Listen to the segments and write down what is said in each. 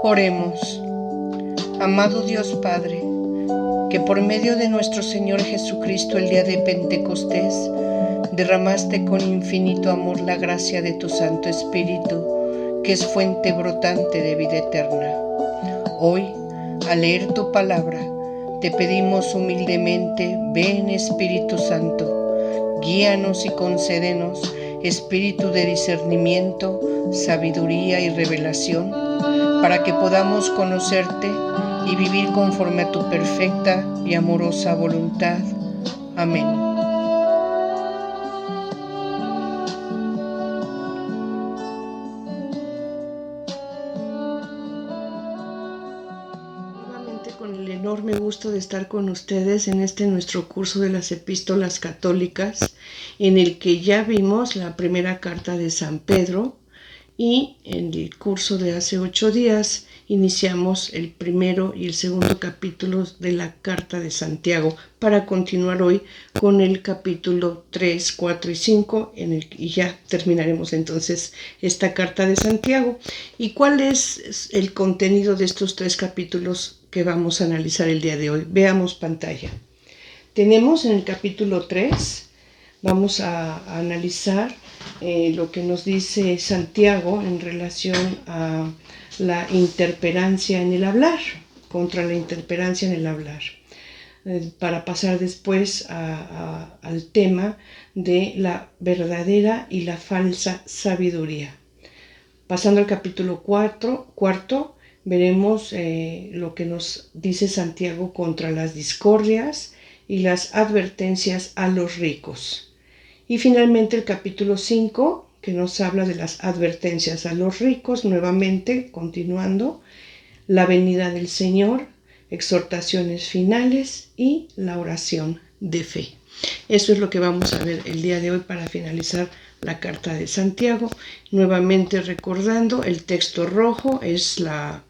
Oremos. Amado Dios Padre, que por medio de nuestro Señor Jesucristo el día de Pentecostés derramaste con infinito amor la gracia de tu Santo Espíritu, que es fuente brotante de vida eterna. Hoy, al leer tu palabra, te pedimos humildemente, ven Espíritu Santo, guíanos y concédenos espíritu de discernimiento, sabiduría y revelación, para que podamos conocerte y vivir conforme a tu perfecta y amorosa voluntad. Amén. Nuevamente con el enorme gusto de estar con ustedes en nuestro curso de las epístolas católicas, en el que ya vimos la primera carta de San Pedro, y en el curso de hace 8 días iniciamos el primero y el segundo capítulo de la carta de Santiago, para continuar hoy con el capítulo 3, 4 y 5, y ya terminaremos entonces esta carta de Santiago. ¿Y cuál es el contenido de estos 3 capítulos que vamos a analizar el día de hoy? Veamos pantalla. Tenemos en el capítulo 3, vamos a analizar lo que nos dice Santiago en relación a la interperancia en el hablar, contra la interperancia en el hablar, para pasar después al tema de la verdadera y la falsa sabiduría. Pasando al capítulo cuarto, veremos lo que nos dice Santiago contra las discordias y las advertencias a los ricos. Y finalmente el capítulo 5, que nos habla de las advertencias a los ricos, nuevamente continuando, la venida del Señor, exhortaciones finales y la oración de fe. Eso es lo que vamos a ver el día de hoy para finalizar la carta de Santiago. Nuevamente recordando, el texto rojo es la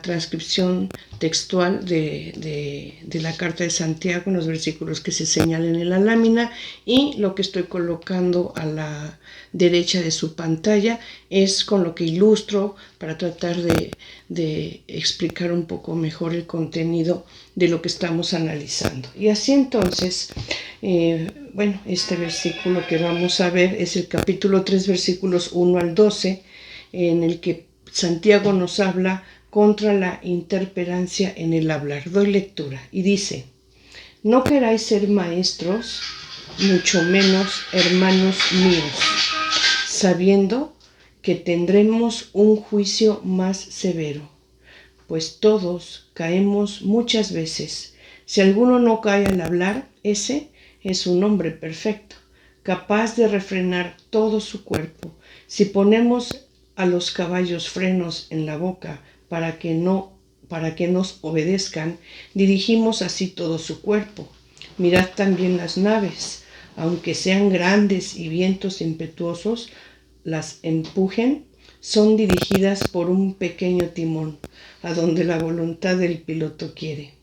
transcripción textual de la carta de Santiago en los versículos que se señalan en la lámina, y lo que estoy colocando a la derecha de su pantalla es con lo que ilustro para tratar de explicar un poco mejor el contenido de lo que estamos analizando. Y así entonces, este versículo que vamos a ver es el capítulo 3, versículos 1 al 12, en el que Santiago nos habla contra la interperancia en el hablar. Doy lectura y dice: no queráis ser maestros, mucho menos hermanos míos, sabiendo que tendremos un juicio más severo, pues todos caemos muchas veces. Si alguno no cae al hablar, ese es un hombre perfecto, capaz de refrenar todo su cuerpo. Si ponemos a los caballos frenos en la boca para que nos obedezcan, dirigimos así todo su cuerpo. Mirad también las naves, aunque sean grandes y vientos impetuosos las empujen, son dirigidas por un pequeño timón, a donde la voluntad del piloto quiere.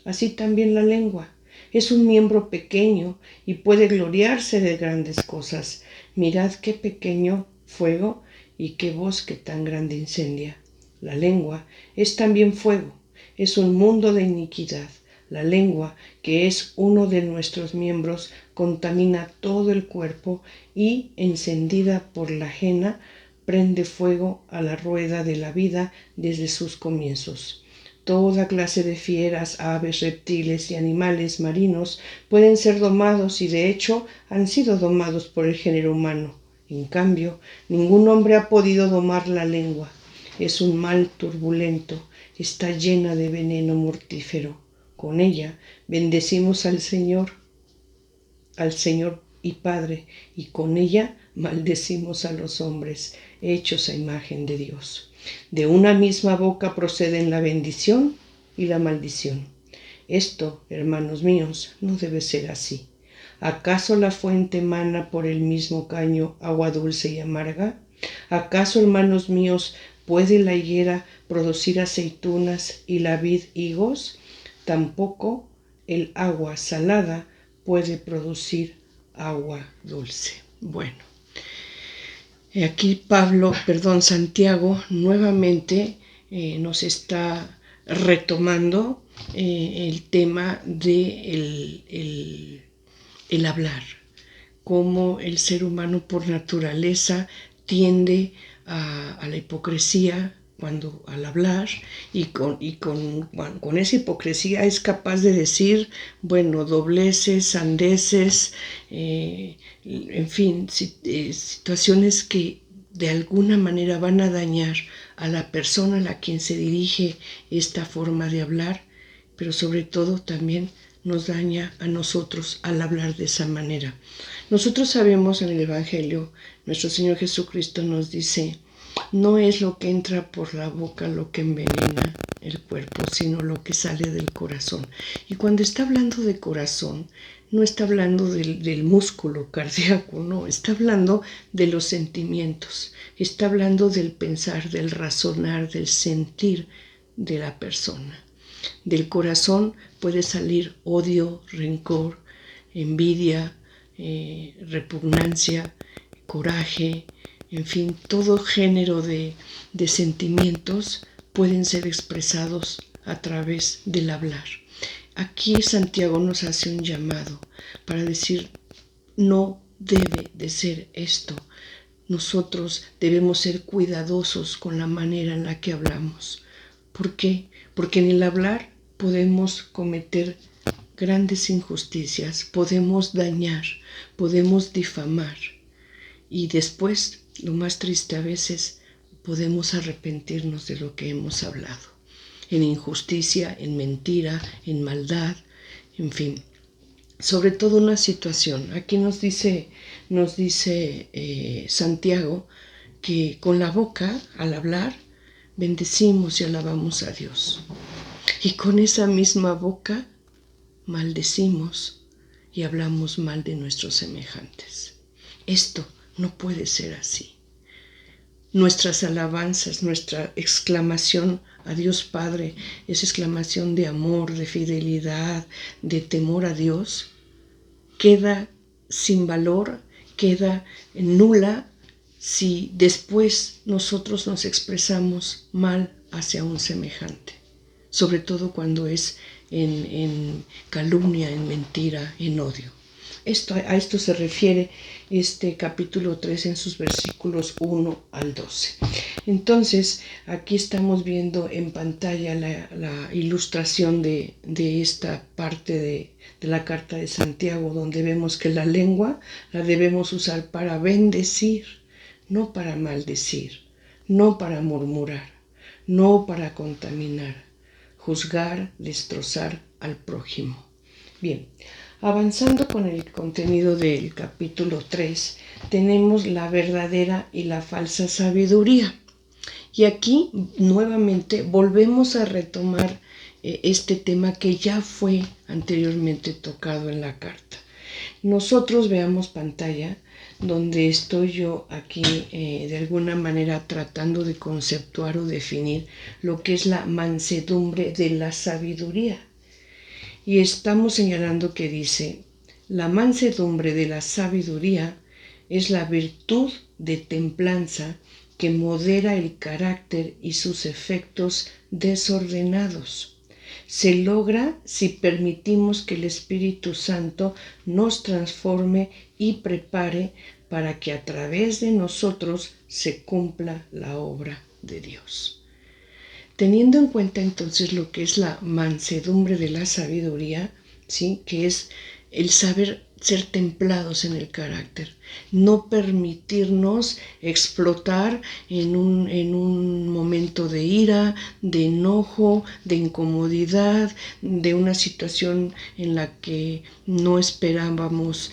Así también la lengua es un miembro pequeño y puede gloriarse de grandes cosas. Mirad qué pequeño fuego y qué bosque tan grande incendia. La lengua es también fuego, es un mundo de iniquidad. La lengua, que es uno de nuestros miembros, contamina todo el cuerpo y, encendida por la ajena, prende fuego a la rueda de la vida desde sus comienzos. Toda clase de fieras, aves, reptiles y animales marinos pueden ser domados y de hecho han sido domados por el género humano. En cambio, ningún hombre ha podido domar la lengua. Es un mal turbulento, está llena de veneno mortífero. Con ella bendecimos al Señor y Padre, y con ella maldecimos a los hombres, hechos a imagen de Dios. De una misma boca proceden la bendición y la maldición. Esto, hermanos míos, no debe ser así. ¿Acaso la fuente mana por el mismo caño agua dulce y amarga? ¿Acaso, hermanos míos, puede la higuera producir aceitunas y la vid higos? Tampoco el agua salada puede producir agua dulce. Bueno, aquí Santiago nuevamente nos está retomando el tema de el hablar, cómo el ser humano por naturaleza tiende a la hipocresía cuando al hablar y con esa hipocresía es capaz de decir, bueno, dobleces, sandeces, en fin, situaciones que de alguna manera van a dañar a la persona a la quien se dirige esta forma de hablar, pero sobre todo también nos daña a nosotros al hablar de esa manera. Nosotros sabemos en el Evangelio, nuestro Señor Jesucristo nos dice, no es lo que entra por la boca lo que envenena el cuerpo, sino lo que sale del corazón. Y cuando está hablando de corazón, no está hablando del músculo cardíaco, no, está hablando de los sentimientos, está hablando del pensar, del razonar, del sentir de la persona. Del corazón puede salir odio, rencor, envidia, repugnancia, coraje, en fin, todo género de sentimientos pueden ser expresados a través del hablar. Aquí Santiago nos hace un llamado para decir, no debe de ser esto. Nosotros debemos ser cuidadosos con la manera en la que hablamos. ¿Por qué? Porque en el hablar podemos cometer grandes injusticias, podemos dañar, podemos difamar y después, lo más triste a veces, podemos arrepentirnos de lo que hemos hablado, en injusticia, en mentira, en maldad, en fin. Sobre todo una situación, aquí nos dice Santiago que con la boca, al hablar, bendecimos y alabamos a Dios. Y con esa misma boca maldecimos y hablamos mal de nuestros semejantes. Esto no puede ser así. Nuestras alabanzas, nuestra exclamación a Dios Padre, esa exclamación de amor, de fidelidad, de temor a Dios, queda sin valor, queda nula si después nosotros nos expresamos mal hacia un semejante, sobre todo cuando es en calumnia, en mentira, en odio. A esto se refiere este capítulo 3 en sus versículos 1 al 12. Entonces, aquí estamos viendo en pantalla la ilustración de esta parte de la carta de Santiago, donde vemos que la lengua la debemos usar para bendecir, no para maldecir, no para murmurar, no para contaminar, juzgar, destrozar al prójimo. Bien, avanzando con el contenido del capítulo 3, tenemos la verdadera y la falsa sabiduría. Y aquí nuevamente volvemos a retomar este tema que ya fue anteriormente tocado en la carta. Nosotros veamos pantalla donde estoy yo aquí de alguna manera tratando de conceptuar o definir lo que es la mansedumbre de la sabiduría. Y estamos señalando que dice, la mansedumbre de la sabiduría es la virtud de templanza que modera el carácter y sus efectos desordenados. Se logra si permitimos que el Espíritu Santo nos transforme y prepare para que a través de nosotros se cumpla la obra de Dios. Teniendo en cuenta entonces lo que es la mansedumbre de la sabiduría, ¿sí? Que es el saber ser templados en el carácter, no permitirnos explotar en un momento de ira, de enojo, de incomodidad, de una situación en la que no esperábamos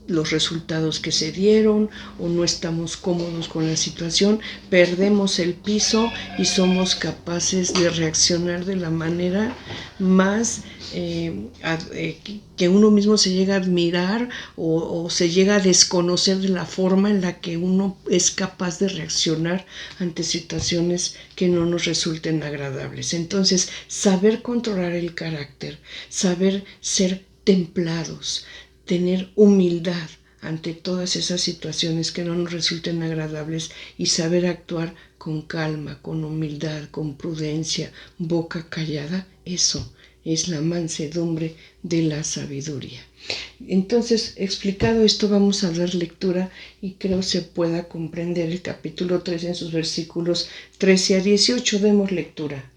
los resultados que se dieron o no estamos cómodos con la situación, perdemos el piso y somos capaces de reaccionar de la manera más que uno mismo se llega a admirar o se llega a desconocer de la forma en la que uno es capaz de reaccionar ante situaciones que no nos resulten agradables. Entonces, saber controlar el carácter, saber ser templados, tener humildad ante todas esas situaciones que no nos resulten agradables y saber actuar con calma, con humildad, con prudencia, boca callada, eso es la mansedumbre de la sabiduría. Entonces, explicado esto, vamos a dar lectura y creo se pueda comprender el capítulo 3 en sus versículos 13 a 18. Demos lectura.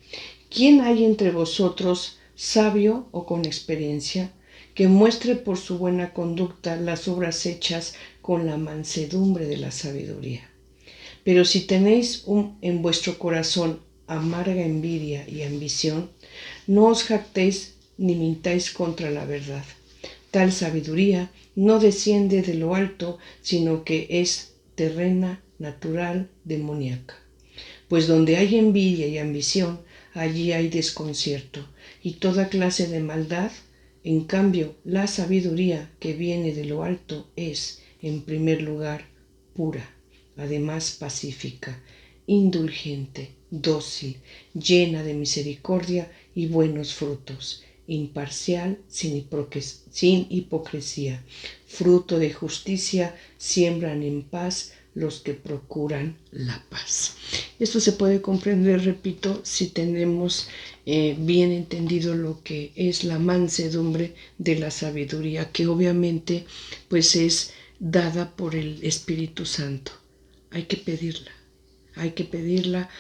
¿Quién hay entre vosotros, sabio o con experiencia, que muestre por su buena conducta las obras hechas con la mansedumbre de la sabiduría? Pero si tenéis en vuestro corazón amarga envidia y ambición, no os jactéis ni mintáis contra la verdad. Tal sabiduría no desciende de lo alto, sino que es terrena, natural, demoníaca. Pues donde hay envidia y ambición, allí hay desconcierto y toda clase de maldad. En cambio, la sabiduría que viene de lo alto es, en primer lugar, pura, además pacífica, indulgente, dócil, llena de misericordia y buenos frutos, imparcial, sin hipocresía, fruto de justicia, siembran en paz los que procuran la paz. Esto se puede comprender, repito, si tenemos bien entendido lo que es la mansedumbre de la sabiduría, que obviamente pues es dada por el Espíritu Santo. Hay que pedirla,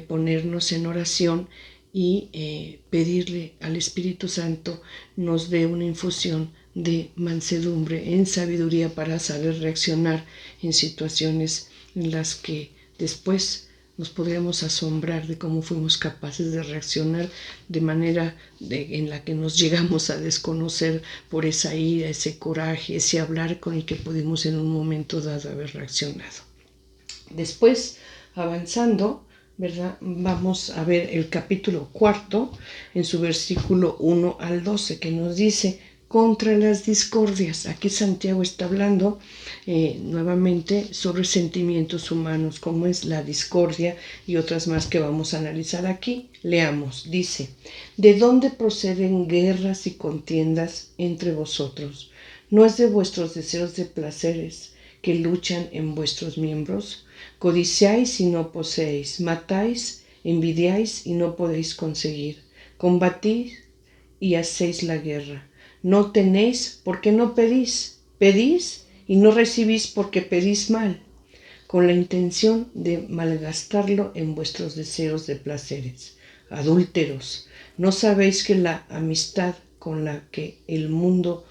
ponernos en oración y pedirle al Espíritu Santo nos dé una infusión de mansedumbre en sabiduría para saber reaccionar en situaciones en las que después nos podríamos asombrar de cómo fuimos capaces de reaccionar de manera en la que nos llegamos a desconocer por esa ira, ese coraje, ese hablar con el que pudimos en un momento dado haber reaccionado. Después, avanzando, ¿verdad? Vamos a ver el capítulo 4 en su versículo 1 al 12 que nos dice: contra las discordias. Aquí Santiago está hablando nuevamente sobre sentimientos humanos, como es la discordia y otras más que vamos a analizar aquí. Leamos, dice: ¿de dónde proceden guerras y contiendas entre vosotros? ¿No es de vuestros deseos de placeres que luchan en vuestros miembros? Codiciáis y no poseéis, matáis, envidiáis y no podéis conseguir, combatís y hacéis la guerra. No tenéis porque no pedís, pedís y no recibís porque pedís mal, con la intención de malgastarlo en vuestros deseos de placeres. Adúlteros, ¿no sabéis que la amistad con la que el mundo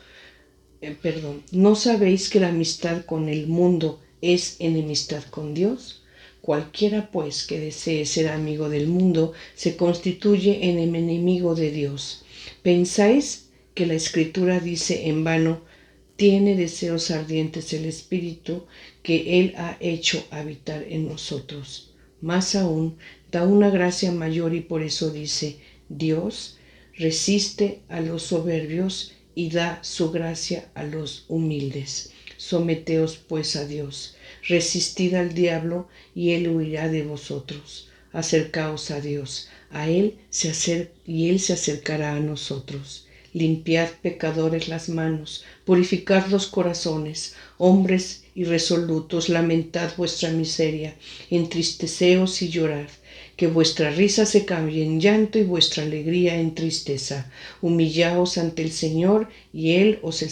¿no sabéis que la amistad con el mundo es enemistad con Dios? Cualquiera, pues, que desee ser amigo del mundo se constituye en enemigo de Dios. ¿Pensáis que la Escritura dice en vano: tiene deseos ardientes el Espíritu que Él ha hecho habitar en nosotros? Más aún, da una gracia mayor y por eso dice: Dios resiste a los soberbios y da su gracia a los humildes. Someteos pues a Dios, resistid al diablo y él huirá de vosotros. Acercaos a Dios, y él se acercará a nosotros. Limpiad, pecadores, las manos, purificad los corazones, hombres irresolutos, lamentad vuestra miseria, entristeceos y llorad. Que vuestra risa se cambie en llanto y vuestra alegría en tristeza. Humillaos ante el Señor y Él os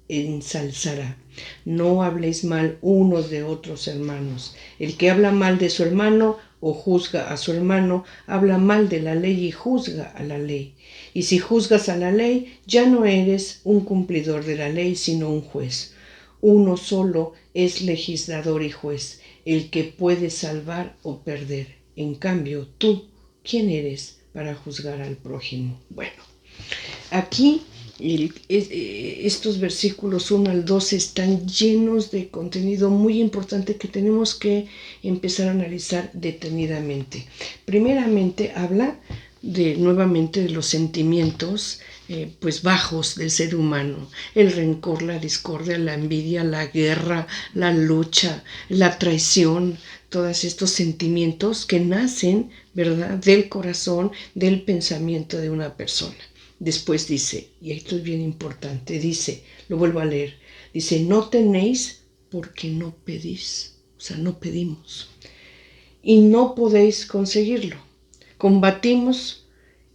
ensalzará. No habléis mal unos de otros, hermanos. El que habla mal de su hermano o juzga a su hermano, habla mal de la ley y juzga a la ley. Y si juzgas a la ley, ya no eres un cumplidor de la ley, sino un juez. Uno solo es legislador y juez, el que puede salvar o perder. En cambio, tú, ¿quién eres para juzgar al prójimo? Bueno, aquí estos versículos 1 al 12 están llenos de contenido muy importante que tenemos que empezar a analizar detenidamente. Primeramente, habla nuevamente de los sentimientos pues bajos del ser humano: el rencor, la discordia, la envidia, la guerra, la lucha, la traición, todos estos sentimientos que nacen, ¿verdad?, del corazón, del pensamiento de una persona. Después dice, y esto es bien importante, dice, lo vuelvo a leer, dice, no tenéis porque no pedís, o sea, no pedimos, y no podéis conseguirlo. Combatimos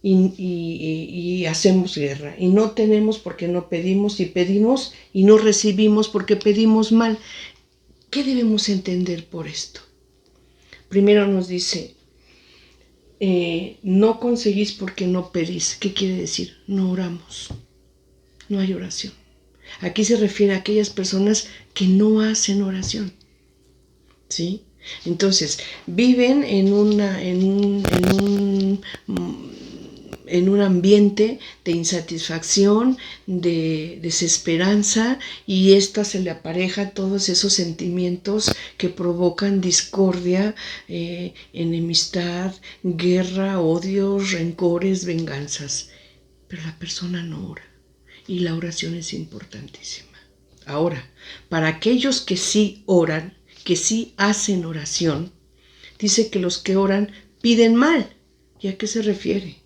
y hacemos guerra, y no tenemos porque no pedimos, y pedimos y no recibimos porque pedimos mal. ¿Qué debemos entender por esto? Primero nos dice, no conseguís porque no pedís. ¿Qué quiere decir? No oramos, no hay oración. Aquí se refiere a aquellas personas que no hacen oración, ¿sí? Entonces, viven en un ambiente de insatisfacción, de desesperanza, y esta se le apareja todos esos sentimientos que provocan discordia, enemistad, guerra, odios, rencores, venganzas. Pero la persona no ora, y la oración es importantísima. Ahora, para aquellos que sí oran, que sí hacen oración, dice que los que oran piden mal. ¿Y a qué se refiere?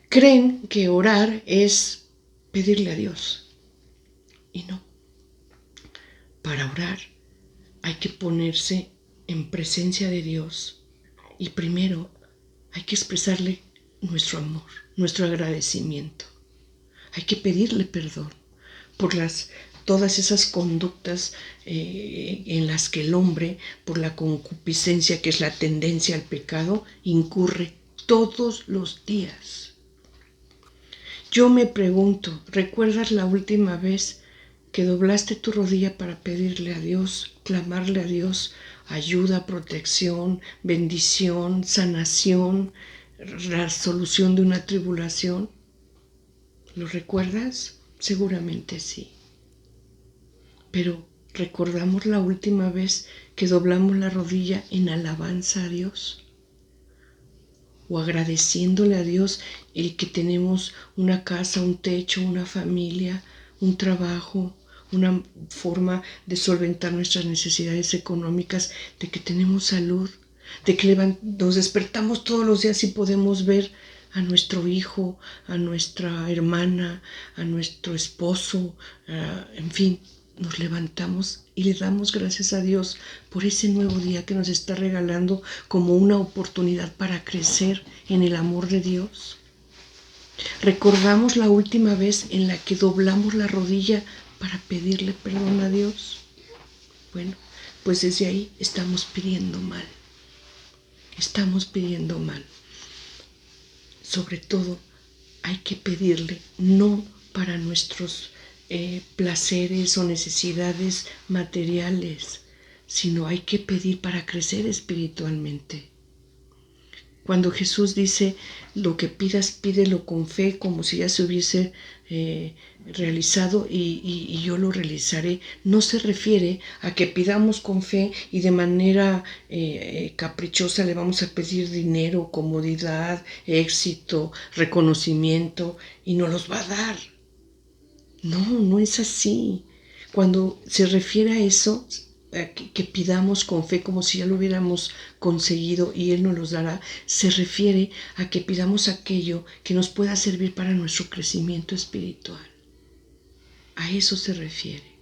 Creen que orar es pedirle a Dios. Y no. Para orar hay que ponerse en presencia de Dios y primero hay que expresarle nuestro amor, nuestro agradecimiento. Hay que pedirle perdón por todas esas conductas en las que el hombre, por la concupiscencia, que es la tendencia al pecado, incurre todos los días. Yo me pregunto, ¿recuerdas la última vez que doblaste tu rodilla para pedirle a Dios, clamarle a Dios ayuda, protección, bendición, sanación, la solución de una tribulación? ¿Lo recuerdas? Seguramente sí. Pero ¿recordamos la última vez que doblamos la rodilla en alabanza a Dios? O agradeciéndole a Dios el que tenemos una casa, un techo, una familia, un trabajo, una forma de solventar nuestras necesidades económicas, de que tenemos salud, de que nos despertamos todos los días y podemos ver a nuestro hijo, a nuestra hermana, a nuestro esposo, en fin, nos levantamos y le damos gracias a Dios por ese nuevo día que nos está regalando como una oportunidad para crecer en el amor de Dios. ¿Recordamos la última vez en la que doblamos la rodilla para pedirle perdón a Dios? Bueno, pues desde ahí estamos pidiendo mal. Estamos pidiendo mal. Sobre todo, hay que pedirle no para nuestros placeres o necesidades materiales, sino hay que pedir para crecer espiritualmente. Cuando Jesús dice, lo que pidas, pídelo con fe, como si ya se hubiese realizado y yo lo realizaré, no se refiere a que pidamos con fe y de manera caprichosa le vamos a pedir dinero, comodidad, éxito, reconocimiento, y nos los va a dar. No, no es así. Cuando se refiere a eso, que pidamos con fe como si ya lo hubiéramos conseguido y Él nos los dará, se refiere a que pidamos aquello que nos pueda servir para nuestro crecimiento espiritual. A eso se refiere.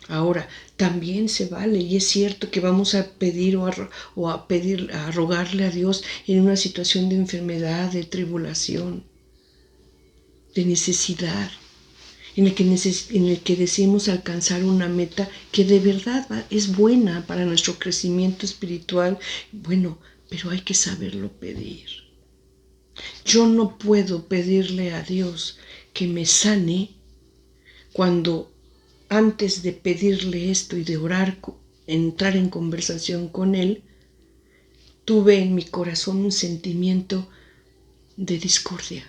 Ahora, también se vale, y es cierto que vamos a pedir a rogarle a Dios en una situación de enfermedad, de tribulación, de necesidad, en el que deseemos alcanzar una meta que de verdad es buena para nuestro crecimiento espiritual. Bueno, pero hay que saberlo pedir. Yo no puedo pedirle a Dios que me sane cuando antes de pedirle esto y de orar, entrar en conversación con Él, tuve en mi corazón un sentimiento de discordia,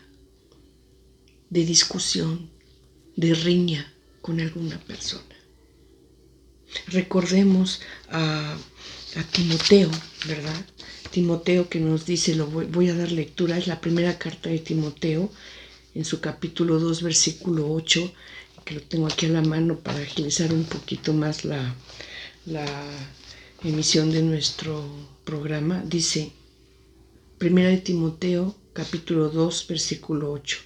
de discusión, de riña con alguna persona. Recordemos a Timoteo, ¿verdad? Timoteo, que nos dice, voy a dar lectura, es la primera carta de Timoteo, en su capítulo 2, versículo 8, que lo tengo aquí a la mano para agilizar un poquito más la emisión de nuestro programa. Dice, primera de Timoteo, capítulo 2, versículo 8,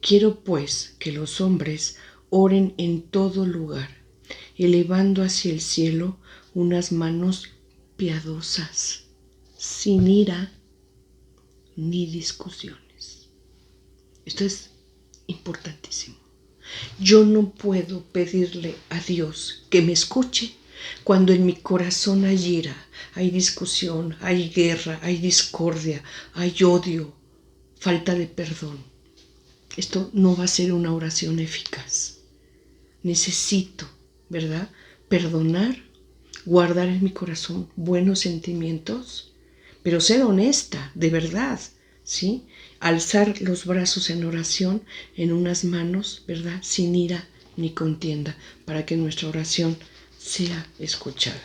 Quiero pues que los hombres oren en todo lugar, elevando hacia el cielo unas manos piadosas, sin ira ni discusiones. Esto es importantísimo. Yo no puedo pedirle a Dios que me escuche cuando en mi corazón hay ira, hay discusión, hay guerra, hay discordia, hay odio, falta de perdón. Esto no va a ser una oración eficaz. Necesito, ¿verdad?, perdonar, guardar en mi corazón buenos sentimientos, pero ser honesta, de verdad, ¿sí? Alzar los brazos en oración en unas manos, ¿verdad?, sin ira ni contienda, para que nuestra oración sea escuchada.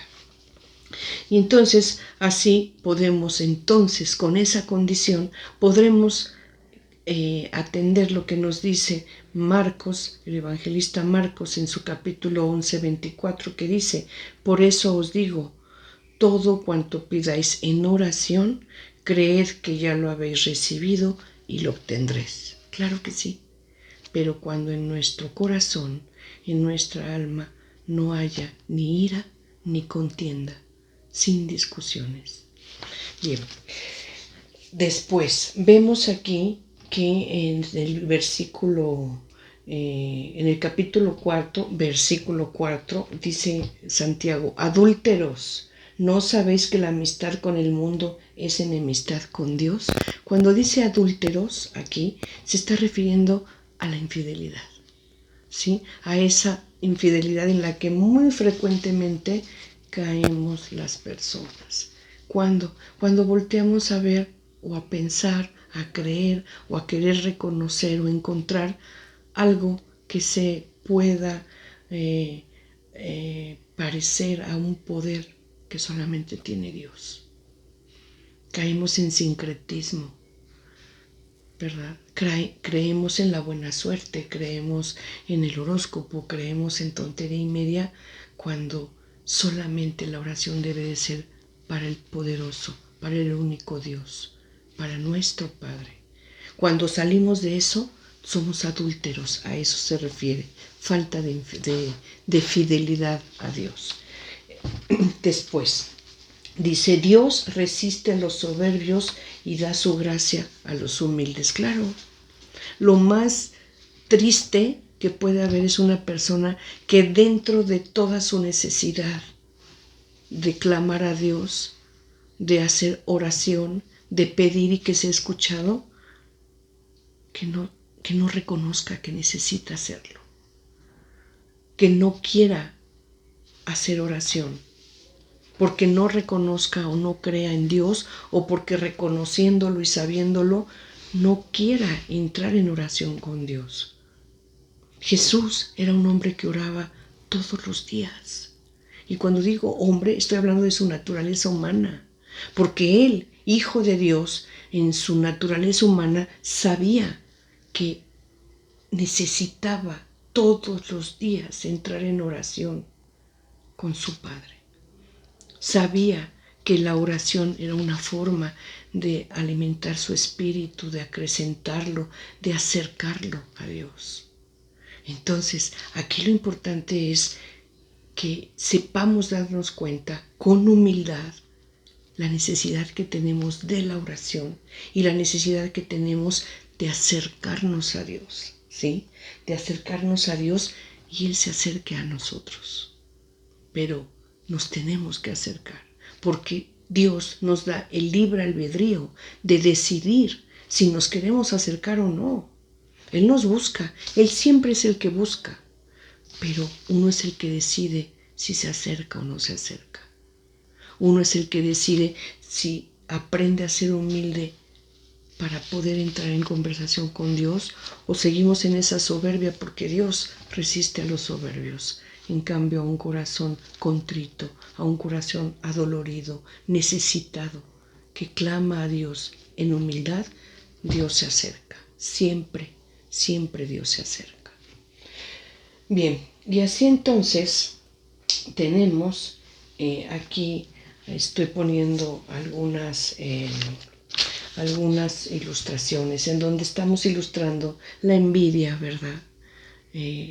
Y entonces, así podemos, entonces, con esa condición, podremos atender lo que nos dice Marcos, el evangelista Marcos, en su capítulo 11, 24, que dice: por eso os digo, todo cuanto pidáis en oración, creed que ya lo habéis recibido y lo obtendréis. Claro que sí, pero cuando en nuestro corazón, en nuestra alma, no haya ni ira ni contienda, sin discusiones. Bien, después vemos aquí que en el versículo, en el capítulo 4, versículo 4, dice Santiago: adúlteros, ¿no sabéis que la amistad con el mundo es enemistad con Dios? Cuando dice adúlteros aquí, se está refiriendo a la infidelidad, ¿sí? A esa infidelidad en la que muy frecuentemente caemos las personas. Cuando volteamos a ver o a pensar, a creer o a querer reconocer o encontrar algo que se pueda parecer a un poder que solamente tiene Dios. Caemos en sincretismo, ¿verdad? Creemos en la buena suerte, creemos en el horóscopo, creemos en tontería y media, cuando solamente la oración debe de ser para el poderoso, para el único Dios, para nuestro Padre. Cuando salimos de eso, somos adúlteros, a eso se refiere, falta de fidelidad a Dios. Después, dice: Dios resiste a los soberbios y da su gracia a los humildes. Claro, lo más triste que puede haber es una persona que dentro de toda su necesidad de clamar a Dios, de hacer oración, de pedir y que sea escuchado, que no reconozca que necesita hacerlo, que no quiera hacer oración, porque no reconozca o no crea en Dios, o porque reconociéndolo y sabiéndolo no quiera entrar en oración con Dios. Jesús era un hombre que oraba todos los días. Y cuando digo hombre, estoy hablando de su naturaleza humana, porque él, hijo de Dios, en su naturaleza humana, sabía que necesitaba todos los días entrar en oración con su Padre. Sabía que la oración era una forma de alimentar su espíritu, de acrecentarlo, de acercarlo a Dios. Entonces, aquí lo importante es que sepamos darnos cuenta con humildad la necesidad que tenemos de la oración y la necesidad que tenemos de acercarnos a Dios, ¿sí? De acercarnos a Dios y Él se acerque a nosotros. Pero nos tenemos que acercar, porque Dios nos da el libre albedrío de decidir si nos queremos acercar o no. Él nos busca, Él siempre es el que busca, pero uno es el que decide si se acerca o no se acerca. Uno es el que decide si aprende a ser humilde para poder entrar en conversación con Dios, o seguimos en esa soberbia, porque Dios resiste a los soberbios. En cambio, a un corazón contrito, a un corazón adolorido, necesitado, que clama a Dios en humildad, Dios se acerca. Siempre, siempre Dios se acerca. Bien, y así entonces tenemos aquí, estoy poniendo algunas ilustraciones en donde estamos ilustrando la envidia, ¿verdad?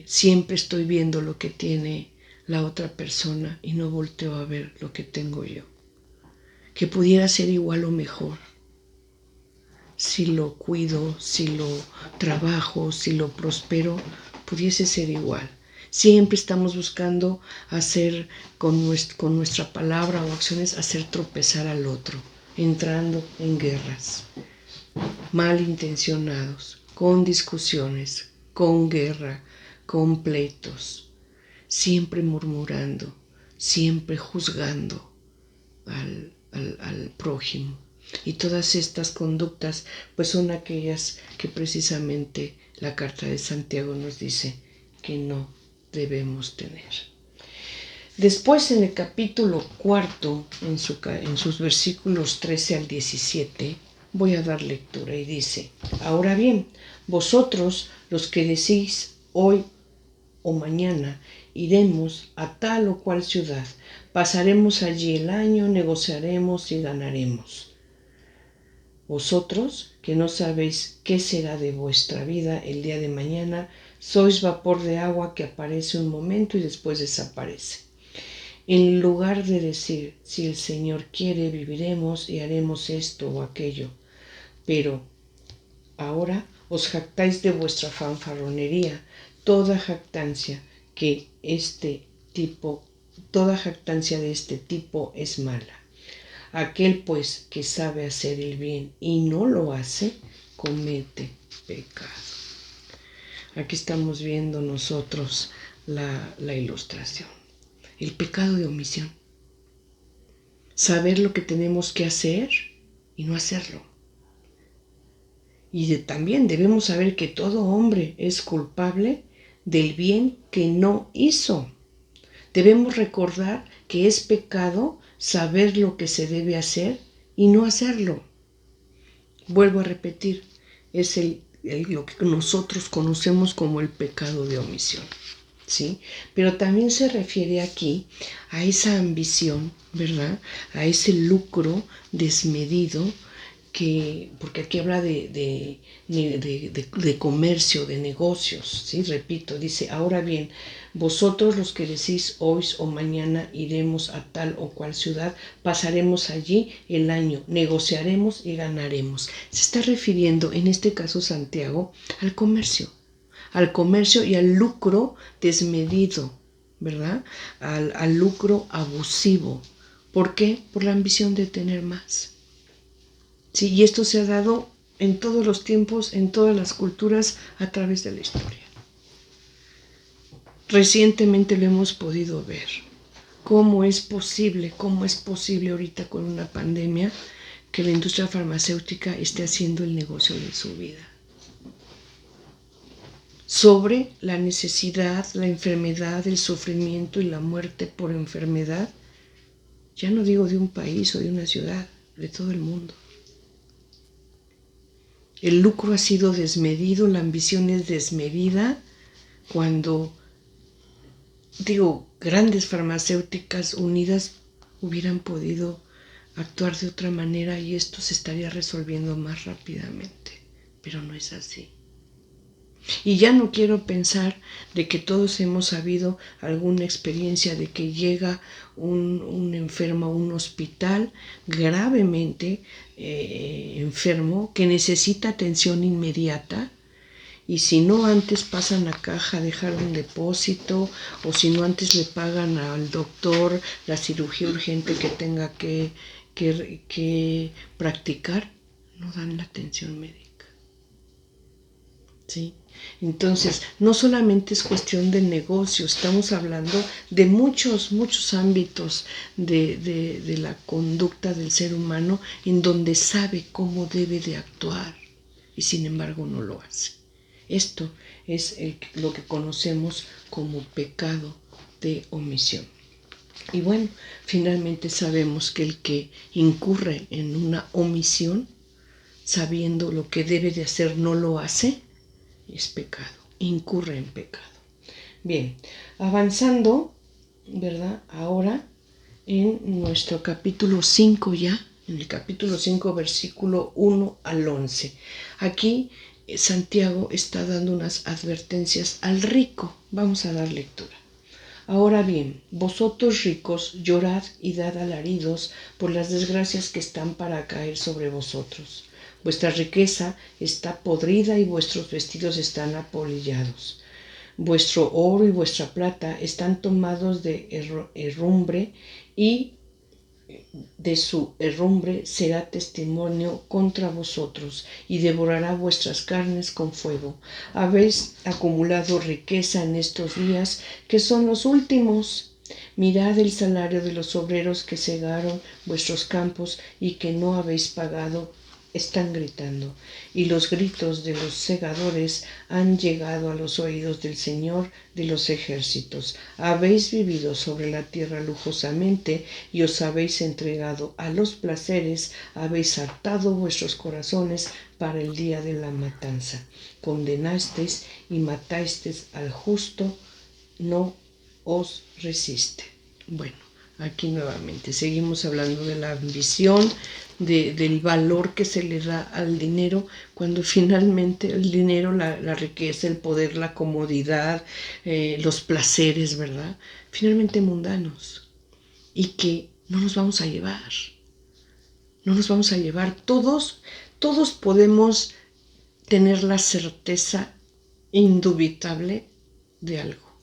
Siempre estoy viendo lo que tiene la otra persona y no volteo a ver lo que tengo yo, que pudiera ser igual o mejor si lo cuido, si lo trabajo, si lo prospero, pudiese ser igual. Siempre estamos buscando hacer con nuestra palabra o acciones, hacer tropezar al otro, entrando en guerras, malintencionados, con discusiones, con guerra, con pleitos, siempre murmurando, siempre juzgando al prójimo. Y todas estas conductas pues son aquellas que precisamente la carta de Santiago nos dice que no debemos tener. Después en el capítulo 4, en sus versículos 13 al 17, voy a dar lectura y dice: ahora bien, vosotros los que decís hoy o mañana iremos a tal o cual ciudad, pasaremos allí el año, negociaremos y ganaremos. Vosotros, que no sabéis qué será de vuestra vida el día de mañana, sois vapor de agua que aparece un momento y después desaparece. En lugar de decir, si el Señor quiere, viviremos y haremos esto o aquello. Pero ahora os jactáis de vuestra fanfarronería. Toda jactancia de este tipo es mala. Aquel pues que sabe hacer el bien y no lo hace, comete pecado. Aquí estamos viendo nosotros la ilustración. El pecado de omisión. Saber lo que tenemos que hacer y no hacerlo. Y también debemos saber que todo hombre es culpable del bien que no hizo. Debemos recordar que es pecado saber lo que se debe hacer y no hacerlo. Vuelvo a repetir, es lo que nosotros conocemos como el pecado de omisión, ¿sí? Pero también se refiere aquí a esa ambición, ¿verdad? A ese lucro desmedido, porque aquí habla de comercio, de negocios, ¿sí? Repito, dice, ahora bien, vosotros los que decís hoy o mañana iremos a tal o cual ciudad, pasaremos allí el año, negociaremos y ganaremos. Se está refiriendo, en este caso Santiago, al comercio y al lucro desmedido, ¿verdad? Al lucro abusivo. ¿Por qué? Por la ambición de tener más. Sí, y esto se ha dado en todos los tiempos, en todas las culturas, a través de la historia. Recientemente lo hemos podido ver. ¿Cómo es posible ahorita con una pandemia que la industria farmacéutica esté haciendo el negocio de su vida? Sobre la necesidad, la enfermedad, el sufrimiento y la muerte por enfermedad, ya no digo de un país o de una ciudad, de todo el mundo. El lucro ha sido desmedido, la ambición es desmedida cuando, grandes farmacéuticas unidas hubieran podido actuar de otra manera y esto se estaría resolviendo más rápidamente, pero no es así. Y ya no quiero pensar de que todos hemos sabido alguna experiencia de que llega un enfermo a un hospital gravemente enfermo que necesita atención inmediata y si no antes pasan a caja a dejar un depósito o si no antes le pagan al doctor la cirugía urgente que tenga que practicar, no dan la atención médica. ¿Sí? Entonces, no solamente es cuestión de negocio, estamos hablando de muchos ámbitos de la conducta del ser humano en donde sabe cómo debe de actuar y sin embargo no lo hace. Esto es lo que conocemos como pecado de omisión. Y bueno, finalmente sabemos que el que incurre en una omisión, sabiendo lo que debe de hacer, no lo hace, es pecado, incurre en pecado. Bien, avanzando, ¿verdad? Ahora en nuestro capítulo 5 ya, en el capítulo 5, versículo 1 al 11. Aquí Santiago está dando unas advertencias al rico. Vamos a dar lectura. Ahora bien, vosotros ricos, llorad y dad alaridos por las desgracias que están para caer sobre vosotros. Vuestra riqueza está podrida y vuestros vestidos están apolillados. Vuestro oro y vuestra plata están tomados de herrumbre, y de su herrumbre será testimonio contra vosotros, y devorará vuestras carnes con fuego. Habéis acumulado riqueza en estos días, que son los últimos. Mirad el salario de los obreros que segaron vuestros campos y que no habéis pagado. Están gritando, y los gritos de los segadores han llegado a los oídos del Señor de los ejércitos. Habéis vivido sobre la tierra lujosamente y os habéis entregado a los placeres, habéis hartado vuestros corazones para el día de la matanza. Condenasteis y matasteis al justo, no os resiste. Bueno, aquí nuevamente seguimos hablando de la ambición, del valor que se le da al dinero, cuando finalmente el dinero, la riqueza, el poder, la comodidad, los placeres, ¿verdad? Finalmente mundanos, y que no nos vamos a llevar. No nos vamos a llevar. Todos podemos tener la certeza indubitable de algo.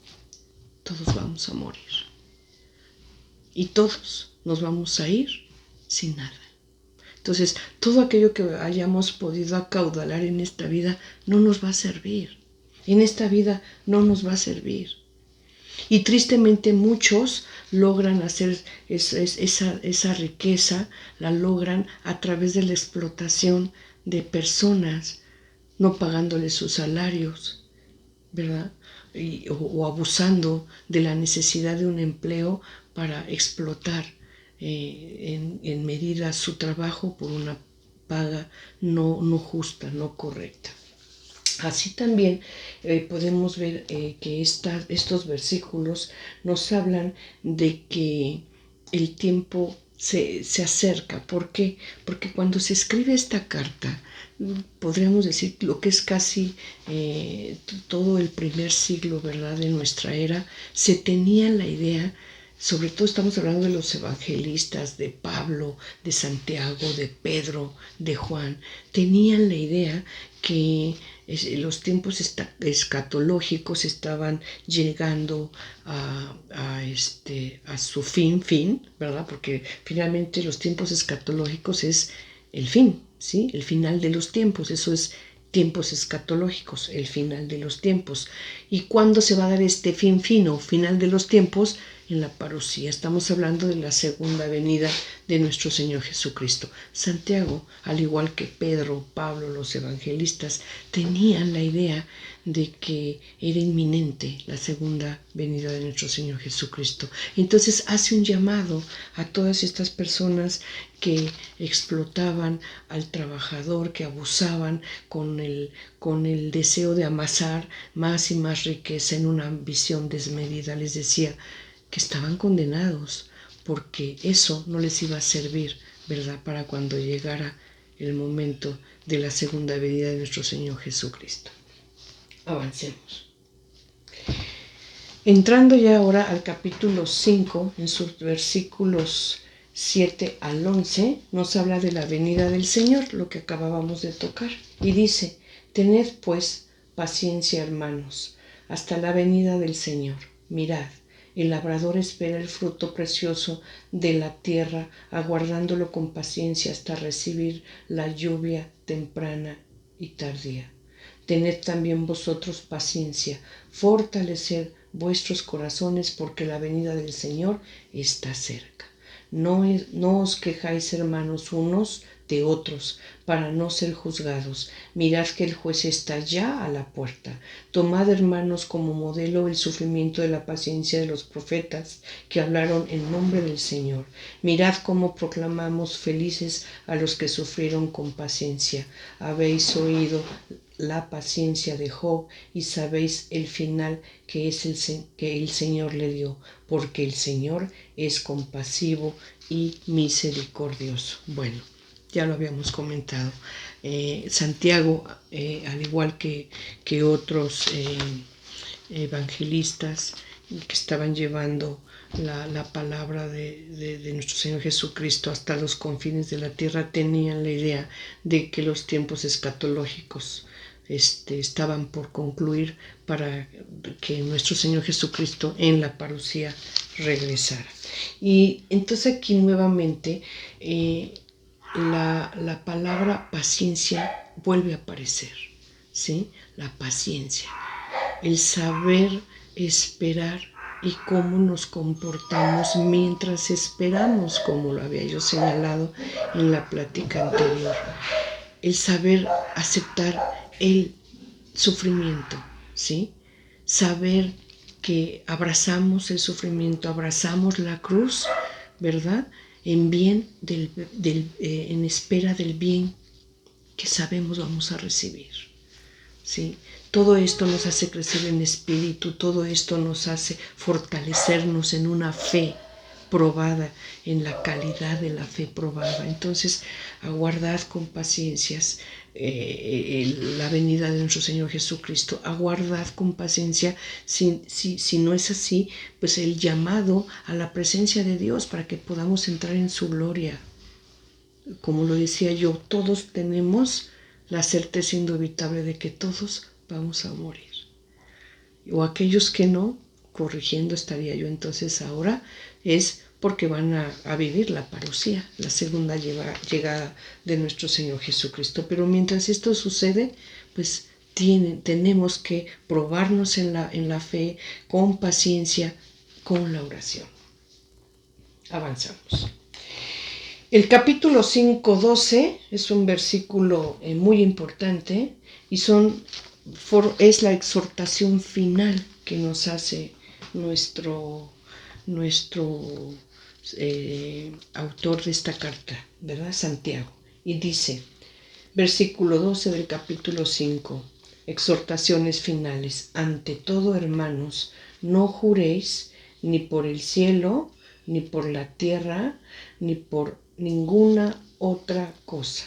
Todos vamos a morir. Y todos nos vamos a ir sin nada. Entonces, todo aquello que hayamos podido acaudalar en esta vida no nos va a servir. En esta vida no nos va a servir. Y tristemente muchos logran hacer esa riqueza, la logran a través de la explotación de personas, no pagándoles sus salarios, ¿verdad? O abusando de la necesidad de un empleo para explotar en medida su trabajo por una paga no justa, no correcta. Así también podemos ver que estos versículos nos hablan de que el tiempo se acerca. ¿Por qué? Porque cuando se escribe esta carta, podríamos decir lo que es casi todo el primer siglo, ¿verdad?, de nuestra era, se tenía la idea. Sobre todo estamos hablando de los evangelistas, de Pablo, de Santiago, de Pedro, de Juan. Tenían la idea que los tiempos escatológicos estaban llegando a su fin, ¿verdad? Porque finalmente los tiempos escatológicos es el fin, ¿sí? El final de los tiempos, eso es tiempos escatológicos, el final de los tiempos. ¿Y cuándo se va a dar este final de los tiempos? En la parusía. Estamos hablando de la segunda venida de nuestro Señor Jesucristo. Santiago, al igual que Pedro, Pablo, los evangelistas, tenían la idea de que era inminente la segunda venida de nuestro Señor Jesucristo. Entonces hace un llamado a todas estas personas que explotaban al trabajador, que abusaban con el deseo de amasar más y más riqueza en una ambición desmedida. Les decía que estaban condenados, porque eso no les iba a servir, ¿verdad?, para cuando llegara el momento de la segunda venida de nuestro Señor Jesucristo. Avancemos. Entrando ya ahora al capítulo 5, en sus versículos 7 al 11, nos habla de la venida del Señor, lo que acabábamos de tocar, y dice: tened pues paciencia, hermanos, hasta la venida del Señor. Mirad, el labrador espera el fruto precioso de la tierra, aguardándolo con paciencia hasta recibir la lluvia temprana y tardía. Tened también vosotros paciencia, fortaleced vuestros corazones, porque la venida del Señor está cerca. No os quejáis, hermanos, unos de otros, para no ser juzgados. Mirad que el juez está ya a la puerta. Tomad, hermanos, como modelo el sufrimiento de la paciencia de los profetas que hablaron en nombre del Señor. Mirad cómo proclamamos felices a los que sufrieron con paciencia. Habéis oído la paciencia de Job y sabéis el final que el Señor le dio, porque el Señor es compasivo y misericordioso. Bueno, ya lo habíamos comentado. Santiago, al igual que otros evangelistas que estaban llevando la palabra de nuestro Señor Jesucristo hasta los confines de la tierra, tenían la idea de que los tiempos escatológicos estaban por concluir para que nuestro Señor Jesucristo en la parucía regresara. Y entonces aquí nuevamente la palabra paciencia vuelve a aparecer, ¿sí? La paciencia, el saber esperar y cómo nos comportamos mientras esperamos, como lo había yo señalado en la plática anterior. El saber aceptar el sufrimiento, ¿sí? Saber que abrazamos el sufrimiento, abrazamos la cruz, ¿verdad? En bien en espera del bien que sabemos vamos a recibir, ¿sí? Todo esto nos hace crecer en espíritu, todo esto nos hace fortalecernos en una fe probada, en la calidad de la fe probada. Entonces, aguardad con paciencias la venida de nuestro Señor Jesucristo. Aguardad con paciencia, si no es así, pues el llamado a la presencia de Dios para que podamos entrar en su gloria. Como lo decía yo, todos tenemos la certeza indubitable de que todos vamos a morir. O aquellos que no, corrigiendo estaría yo entonces ahora, es porque van a vivir la parucía, la segunda llegada de nuestro Señor Jesucristo. Pero mientras esto sucede, pues tenemos que probarnos en la fe, con paciencia, con la oración. Avanzamos. El capítulo 5:12 es un versículo muy importante y es la exhortación final que nos hace nuestro autor de esta carta, ¿verdad? Santiago. Y dice, versículo 12 del capítulo 5, exhortaciones finales. Ante todo, hermanos, no juréis ni por el cielo, ni por la tierra, ni por ninguna otra cosa,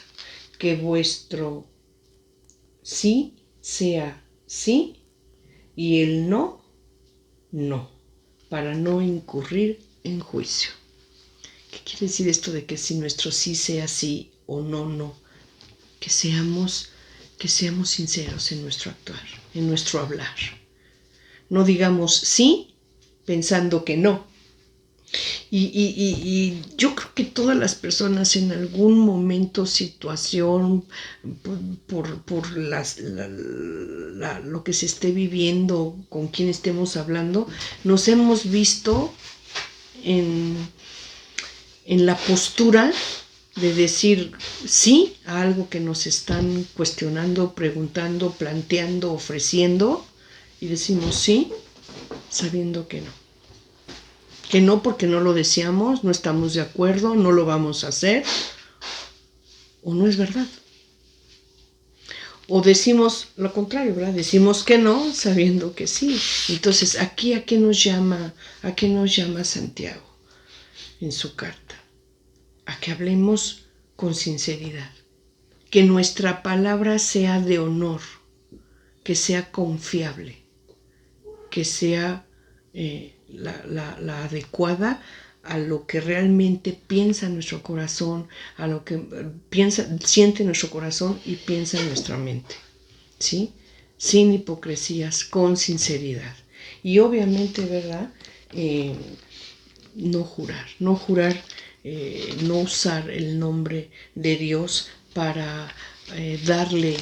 que vuestro sí sea sí y el no, no, para no incurrir en juicio. ¿Qué quiere decir esto de que si nuestro sí sea sí o no, no? Que seamos sinceros en nuestro actuar, en nuestro hablar. No digamos sí pensando que no. Y yo creo que todas las personas en algún momento, situación, por lo que se esté viviendo, con quien estemos hablando, nos hemos visto en la postura de decir sí a algo que nos están cuestionando, preguntando, planteando, ofreciendo, y decimos sí, sabiendo que no. Que no porque no lo deseamos, no estamos de acuerdo, no lo vamos a hacer, o no es verdad. O decimos lo contrario, ¿verdad? Decimos que no, sabiendo que sí. Entonces, aquí ¿a qué nos llama Santiago en su carta? A que hablemos con sinceridad, que nuestra palabra sea de honor, que sea confiable, que sea la adecuada a lo que realmente piensa nuestro corazón, a lo que siente nuestro corazón y piensa en nuestra mente, ¿sí? Sin hipocresías, con sinceridad. Y obviamente, ¿verdad? No jurar, no usar el nombre de Dios para darle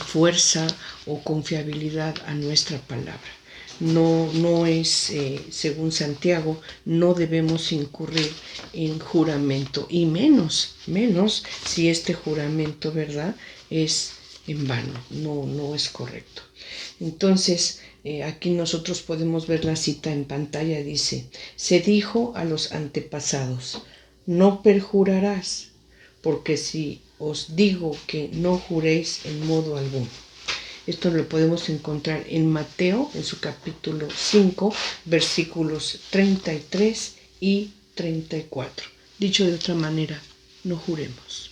fuerza o confiabilidad a nuestra palabra. No es, según Santiago, no debemos incurrir en juramento, y menos si este juramento, ¿verdad?, es en vano, no es correcto. Entonces, aquí nosotros podemos ver la cita en pantalla, dice, se dijo a los antepasados, no perjurarás, porque si os digo que no juréis en modo alguno. Esto lo podemos encontrar en Mateo, en su capítulo 5, versículos 33 y 34. Dicho de otra manera, no juremos.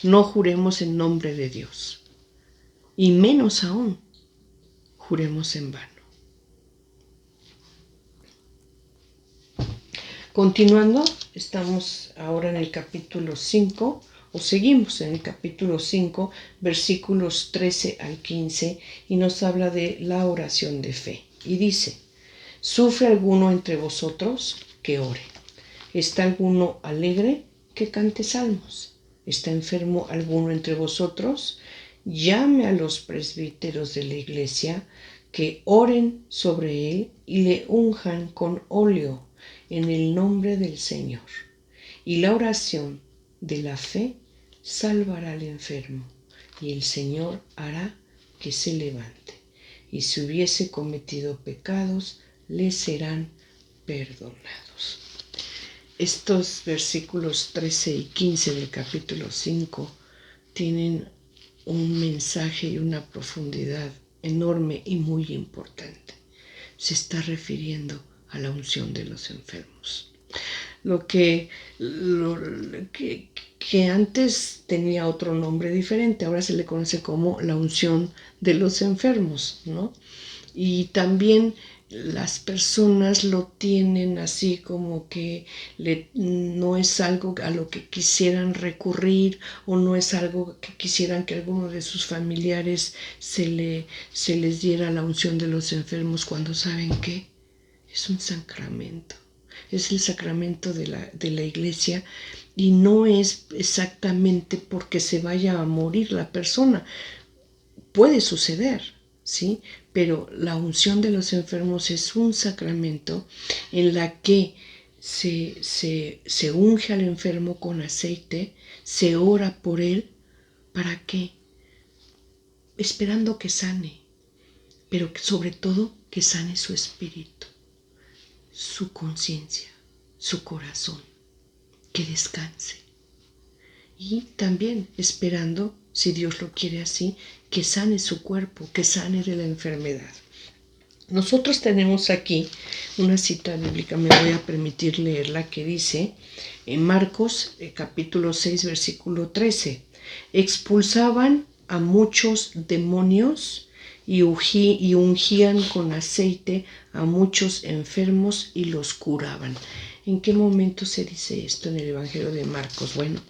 No juremos en nombre de Dios. Y menos aún, juremos en vano. Continuando, estamos ahora en el capítulo 5, o seguimos en el capítulo 5, versículos 13 al 15, y nos habla de la oración de fe. Y dice: ¿sufre alguno entre vosotros? Que ore. ¿Está alguno alegre? Que cante salmos. ¿Está enfermo alguno entre vosotros? Llame a los presbíteros de la iglesia, que oren sobre él y le unjan con óleo en el nombre del Señor. Y la oración de la fe salvará al enfermo, y el Señor hará que se levante. Y si hubiese cometido pecados, le serán perdonados. Estos versículos 13 y 15 del capítulo 5 tienen un mensaje y una profundidad enorme y muy importante. Se está refiriendo a la unción de los enfermos. Lo que antes tenía otro nombre diferente, ahora se le conoce como la unción de los enfermos, ¿no? Y también las personas lo tienen así como que no es algo a lo que quisieran recurrir, o no es algo que quisieran que alguno de sus familiares se les diera la unción de los enfermos, cuando saben que es un sacramento. Es el sacramento de la iglesia, y no es exactamente porque se vaya a morir la persona. Puede suceder, ¿sí? Pero la unción de los enfermos es un sacramento en la que se unge al enfermo con aceite, se ora por él. ¿Para qué? Esperando que sane, pero sobre todo que sane su espíritu, su conciencia, su corazón, que descanse. Y también esperando, si Dios lo quiere así, que sane su cuerpo, que sane de la enfermedad. Nosotros tenemos aquí una cita bíblica, me voy a permitir leerla, que dice en Marcos capítulo 6, versículo 13: expulsaban a muchos demonios y ungían con aceite a muchos enfermos y los curaban. ¿En qué momento se dice esto en el Evangelio de Marcos? Bueno,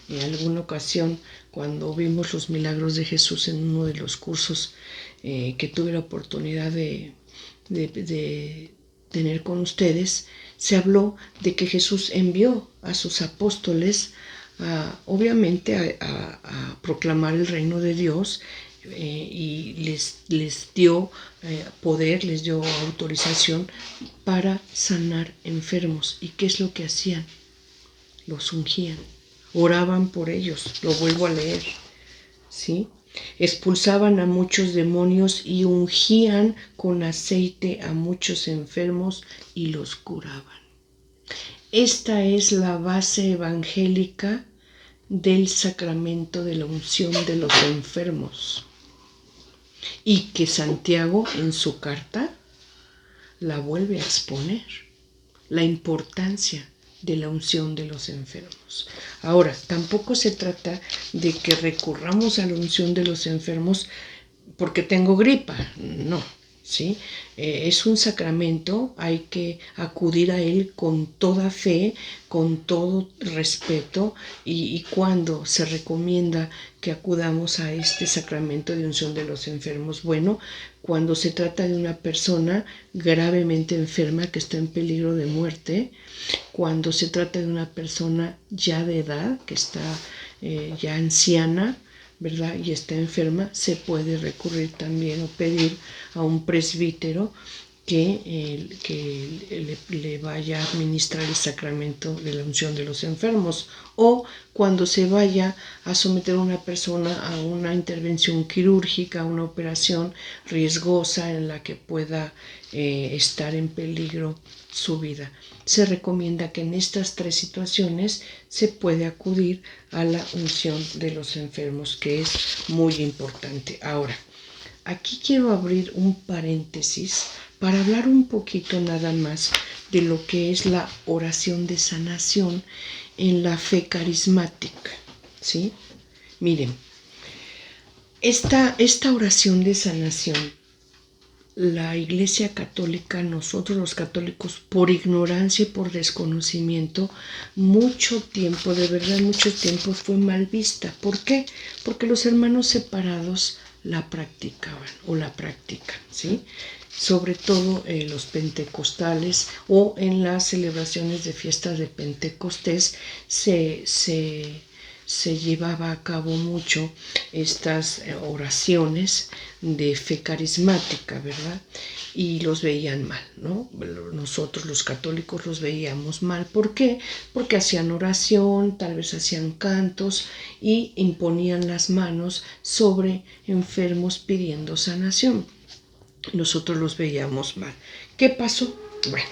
en alguna ocasión, cuando vimos los milagros de Jesús en uno de los cursos que tuve la oportunidad de tener con ustedes, se habló de que Jesús envió a sus apóstoles obviamente a proclamar el reino de Dios, y les dio poder, les dio autorización para sanar enfermos. ¿Y qué es lo que hacían? Los ungían, oraban por ellos. Lo vuelvo a leer, ¿sí? Expulsaban a muchos demonios y ungían con aceite a muchos enfermos y los curaban. Esta es la base evangélica del sacramento de la unción de los enfermos, y que Santiago en su carta la vuelve a exponer, la importancia de la unción de los enfermos. Ahora, tampoco se trata de que recurramos a la unción de los enfermos porque tengo gripa, no, ¿sí? Es un sacramento, hay que acudir a él con toda fe, con todo respeto, y cuando se recomienda que acudamos a este sacramento de unción de los enfermos, bueno, cuando se trata de una persona gravemente enferma que está en peligro de muerte, cuando se trata de una persona ya de edad, que está ya anciana, ¿verdad?, y está enferma, se puede recurrir también o pedir a un presbítero que le vaya a administrar el sacramento de la unción de los enfermos. O cuando se vaya a someter a una persona a una intervención quirúrgica, a una operación riesgosa en la que pueda estar en peligro su vida. Se recomienda que en estas tres situaciones se puede acudir a la unción de los enfermos, que es muy importante. Ahora, aquí quiero abrir un paréntesis para hablar un poquito nada más de lo que es la oración de sanación en la fe carismática, ¿sí? Miren, esta oración de sanación, la Iglesia Católica, nosotros los católicos, por ignorancia y por desconocimiento, mucho tiempo, de verdad mucho tiempo fue mal vista. ¿Por qué? Porque los hermanos separados la practicaban o la practican, ¿sí? Sobre todo los pentecostales o en las celebraciones de fiestas de Pentecostés se llevaba a cabo mucho estas oraciones de fe carismática, ¿verdad? Y los veían mal, ¿no? Nosotros los católicos los veíamos mal. ¿Por qué? Porque hacían oración, tal vez hacían cantos y imponían las manos sobre enfermos pidiendo sanación. Nosotros los veíamos mal. ¿Qué pasó? Bueno,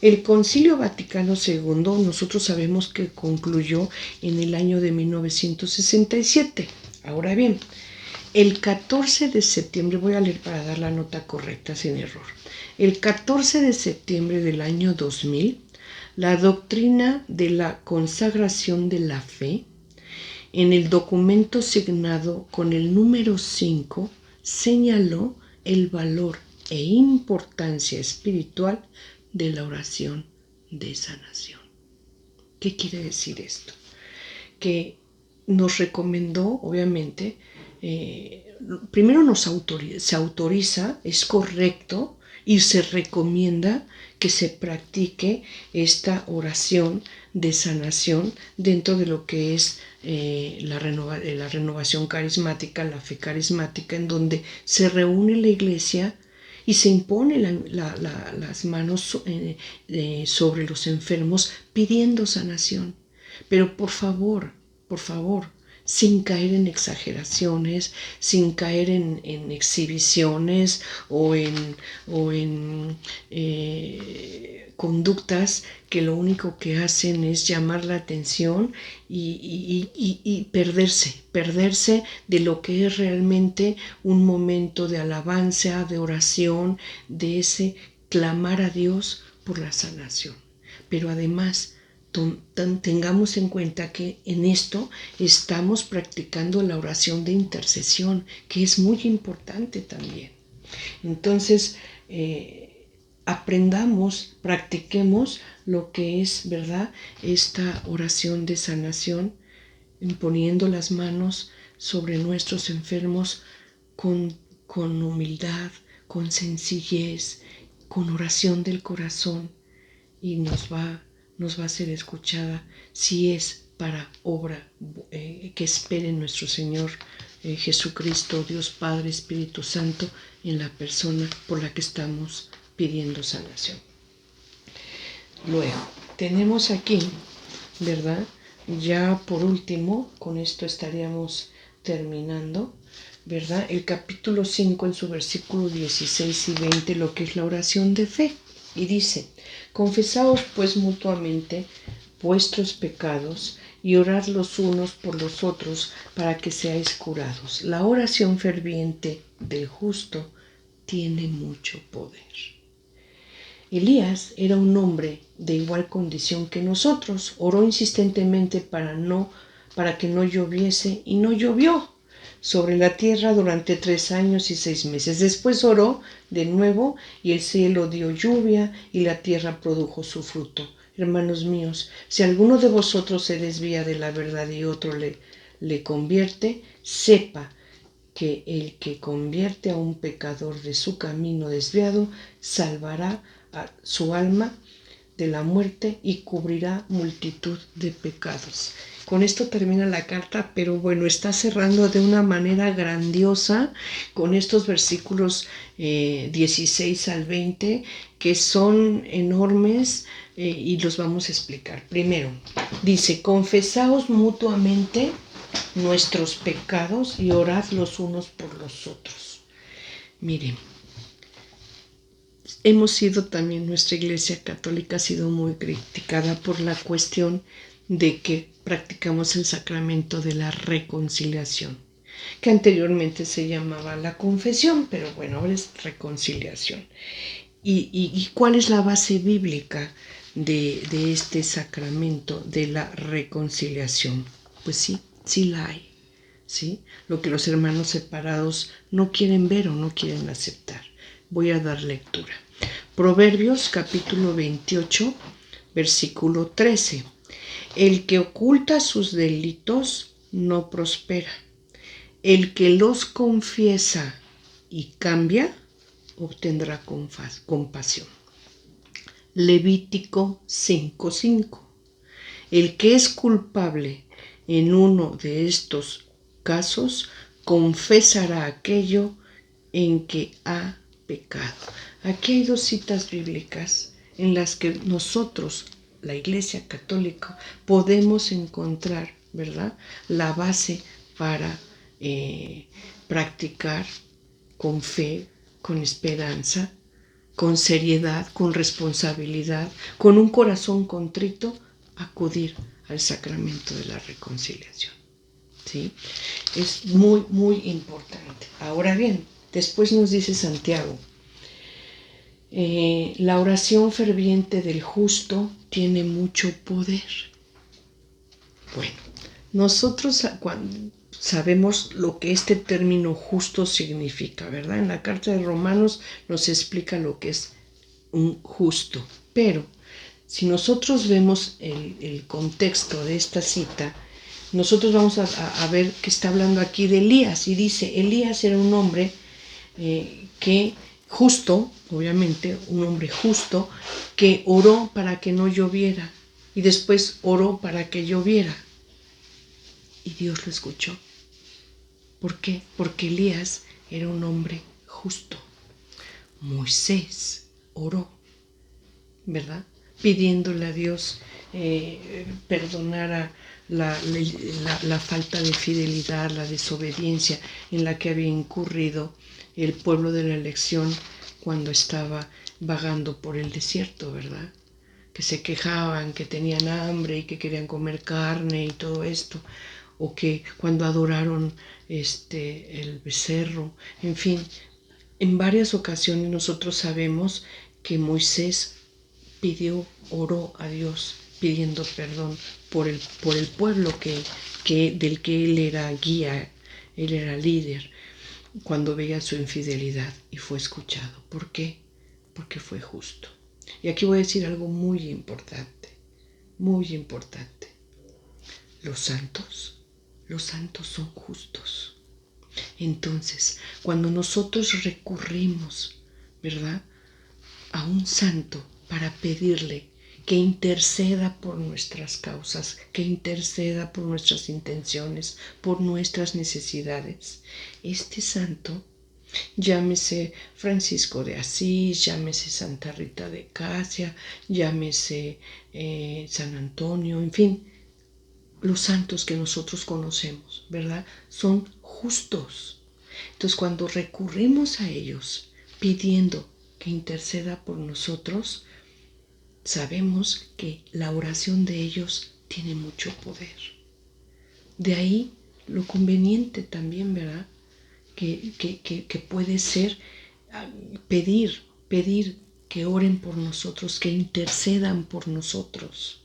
el Concilio Vaticano II, nosotros sabemos que concluyó en el año de 1967. Ahora bien, el 14 de septiembre, voy a leer para dar la nota correcta sin error. El 14 de septiembre del año 2000, la doctrina de la consagración de la fe, en el documento signado con el número 5, señaló el valor e importancia espiritual de la oración de sanación. ¿Qué quiere decir esto? Que nos recomendó, obviamente, primero se autoriza, es correcto y se recomienda que se practique esta oración de sanación dentro de lo que es la renovación carismática, la fe carismática, en donde se reúne la iglesia y se impone las manos sobre los enfermos pidiendo sanación. Pero por favor, sin caer en exageraciones, sin caer en exhibiciones o en conductas que lo único que hacen es llamar la atención y perderse de lo que es realmente un momento de alabanza, de oración, de ese clamar a Dios por la sanación. Pero además, tengamos en cuenta que en esto estamos practicando la oración de intercesión, que es muy importante también. Entonces, aprendamos, practiquemos lo que es, ¿verdad?, esta oración de sanación, imponiendo las manos sobre nuestros enfermos con humildad, con sencillez, con oración del corazón, y nos va a ser escuchada si es para obra que espere nuestro Señor Jesucristo, Dios Padre, Espíritu Santo, en la persona por la que estamos pidiendo sanación. Luego, tenemos aquí, ¿verdad? Ya por último, con esto estaríamos terminando, ¿verdad? El capítulo 5 en su versículo 16 y 20, lo que es la oración de fe. Y dice: confesaos pues mutuamente vuestros pecados y orad los unos por los otros para que seáis curados. La oración ferviente del justo tiene mucho poder. Elías era un hombre de igual condición que nosotros. Oró insistentemente para que no lloviese, y no llovió sobre la tierra durante 3 años y 6 meses. Después oró de nuevo y el cielo dio lluvia y la tierra produjo su fruto. Hermanos míos, si alguno de vosotros se desvía de la verdad y otro le convierte, sepa que el que convierte a un pecador de su camino desviado salvará a su alma de la muerte y cubrirá multitud de pecados. Con esto termina la carta, pero bueno, está cerrando de una manera grandiosa con estos versículos 16 al 20, que son enormes, y los vamos a explicar. Primero, dice: confesaos mutuamente nuestros pecados y orad los unos por los otros. Miren, nuestra Iglesia Católica ha sido muy criticada por la cuestión de que practicamos el sacramento de la reconciliación, que anteriormente se llamaba la confesión, pero bueno, ahora es reconciliación. ¿Y cuál es la base bíblica de este sacramento de la reconciliación. Pues sí, sí la hay, ¿sí? Lo que los hermanos separados no quieren ver o no quieren aceptar. Voy a dar lectura. Proverbios capítulo 28, versículo 13. El que oculta sus delitos no prospera. El que los confiesa y cambia obtendrá compasión. Levítico 5:5. El que es culpable en uno de estos casos confesará aquello en que ha pecado. Aquí hay dos citas bíblicas en las que nosotros, la Iglesia Católica, podemos encontrar, ¿verdad?, la base para practicar con fe, con esperanza, con seriedad, con responsabilidad, con un corazón contrito, acudir al sacramento de la reconciliación. ¿Sí? Es muy, muy importante. Ahora bien, después nos dice Santiago, la oración ferviente del justo tiene mucho poder. Bueno, nosotros cuando sabemos lo que este término justo significa, ¿verdad? En la carta de Romanos nos explica lo que es un justo, pero si nosotros vemos el contexto de esta cita, nosotros vamos a ver que está hablando aquí de Elías, y dice, Elías era un hombre que justo, obviamente, un hombre justo, que oró para que no lloviera, y después oró para que lloviera, y Dios lo escuchó. ¿Por qué? Porque Elías era un hombre justo. Moisés oró, ¿verdad?, pidiéndole a Dios perdonara la falta de fidelidad, la desobediencia en la que había incurrido el pueblo de la elección cuando estaba vagando por el desierto, ¿verdad? Que se quejaban, que tenían hambre y que querían comer carne y todo esto, o que cuando adoraron el becerro, en fin, en varias ocasiones nosotros sabemos que Moisés oró a Dios pidiendo perdón por el pueblo del que él era guía, él era líder, cuando veía su infidelidad, y fue escuchado. ¿Por qué? Porque fue justo. Y aquí voy a decir algo muy importante, muy importante. Los santos son justos. Entonces, cuando nosotros recurrimos, ¿verdad?, a un santo para pedirle que interceda por nuestras causas, que interceda por nuestras intenciones, por nuestras necesidades, este santo, llámese Francisco de Asís, llámese Santa Rita de Casia, llámese San Antonio, en fin, los santos que nosotros conocemos, ¿verdad?, son justos. Entonces, cuando recurrimos a ellos pidiendo que interceda por nosotros, sabemos que la oración de ellos tiene mucho poder. De ahí lo conveniente también, ¿verdad?, que puede ser pedir que oren por nosotros, que intercedan por nosotros.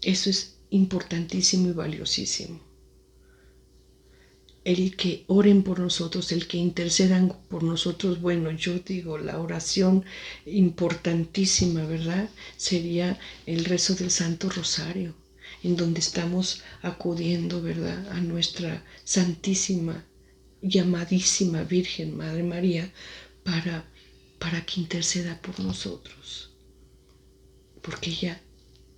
Eso es importantísimo y valiosísimo. El que oren por nosotros, el que intercedan por nosotros, bueno, yo digo, la oración importantísima, ¿verdad?, sería el rezo del Santo Rosario, en donde estamos acudiendo, ¿verdad?, a nuestra Santísima y amadísima Virgen Madre María para que interceda por nosotros, porque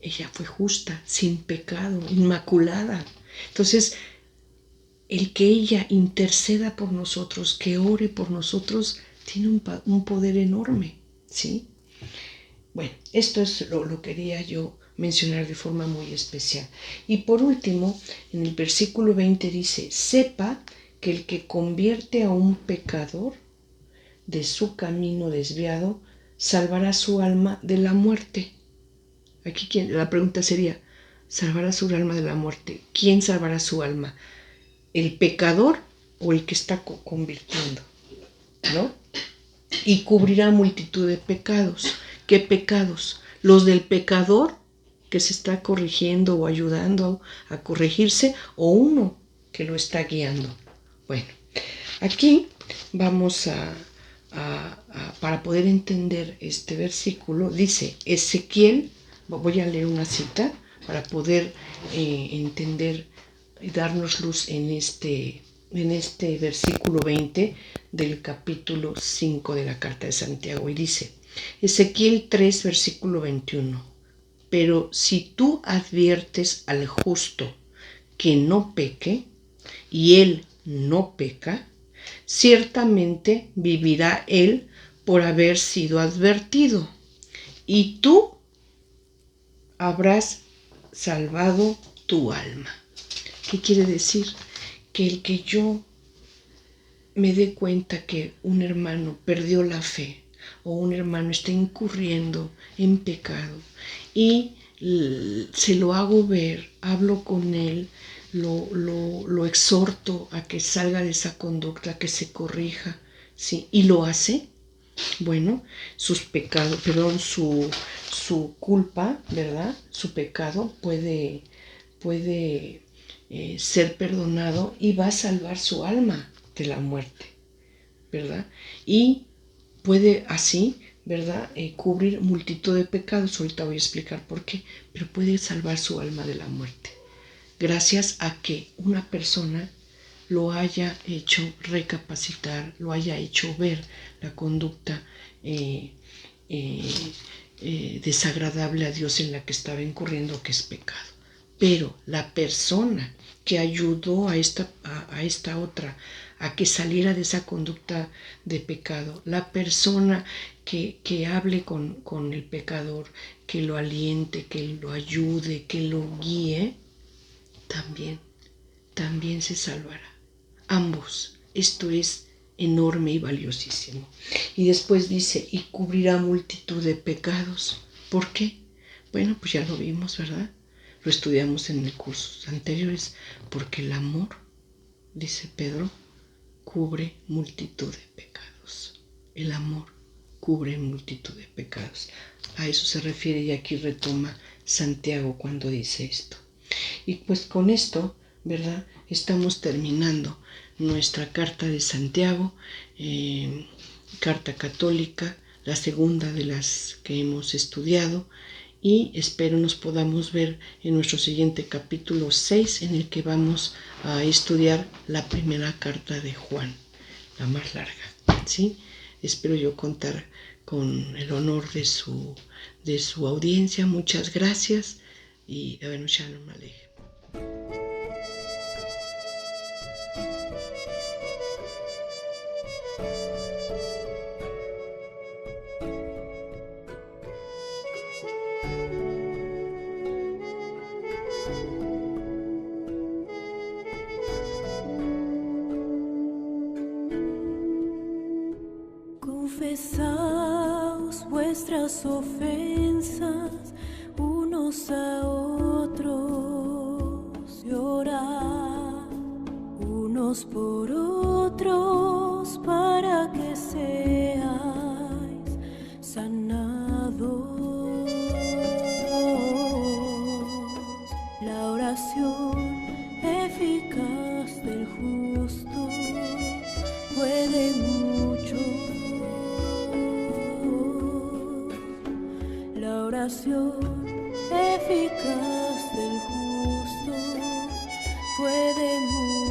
ella fue justa, sin pecado, inmaculada. Entonces, el que ella interceda por nosotros, que ore por nosotros, tiene un poder enorme, ¿sí? Bueno, esto es lo quería yo mencionar de forma muy especial. Y por último, en el versículo 20 dice, sepa que el que convierte a un pecador de su camino desviado, salvará su alma de la muerte. Aquí la pregunta sería, ¿salvará su alma de la muerte? ¿Quién salvará su alma? ¿El pecador o el que está convirtiendo? ¿No? Y cubrirá multitud de pecados. ¿Qué pecados? ¿Los del pecador que se está corrigiendo o ayudando a corregirse, o uno que lo está guiando? Bueno, aquí vamos para poder entender este versículo, dice Ezequiel, voy a leer una cita para poder entender y darnos luz en este versículo 20 del capítulo 5 de la carta de Santiago, y dice Ezequiel 3, versículo 21: pero si tú adviertes al justo que no peque, y él no peca, ciertamente vivirá él por haber sido advertido, y tú habrás salvado tu alma. ¿Qué quiere decir? Que el que yo me dé cuenta que un hermano perdió la fe o un hermano está incurriendo en pecado y se lo hago ver, hablo con él, lo exhorto a que salga de esa conducta, que se corrija, ¿sí? Y lo hace, bueno, sus pecados, perdón, su culpa, ¿verdad? Su pecado puede ser perdonado y va a salvar su alma de la muerte, ¿verdad? Y puede así, ¿verdad? Cubrir multitud de pecados. Ahorita voy a explicar por qué, pero puede salvar su alma de la muerte, gracias a que una persona lo haya hecho recapacitar, lo haya hecho ver la conducta desagradable a Dios en la que estaba incurriendo, que es pecado. Pero la persona que ayudó a esta otra a que saliera de esa conducta de pecado, la persona que hable con el pecador, que lo aliente, que lo ayude, que lo guíe, también se salvará. Ambos. Esto es enorme y valiosísimo. Y después dice, y cubrirá multitud de pecados. ¿Por qué? Bueno, pues ya lo vimos, ¿verdad? Lo estudiamos en cursos anteriores, porque el amor, dice Pedro, cubre multitud de pecados. El amor cubre multitud de pecados. A eso se refiere y aquí retoma Santiago cuando dice esto. Y pues con esto, ¿verdad? Estamos terminando nuestra carta de Santiago, carta católica, la segunda de las que hemos estudiado, y espero nos podamos ver en nuestro siguiente capítulo 6, en el que vamos a estudiar la primera carta de Juan, la más larga, ¿sí? Espero yo contar con el honor de su audiencia. Muchas gracias y bueno, Shalom Aleichem. Confesaos vuestras ofensas unos a otros, y orad unos por otros para que seáis sanados. La oración eficaz del justo puede mucho. La oración eficaz del justo puede mucho.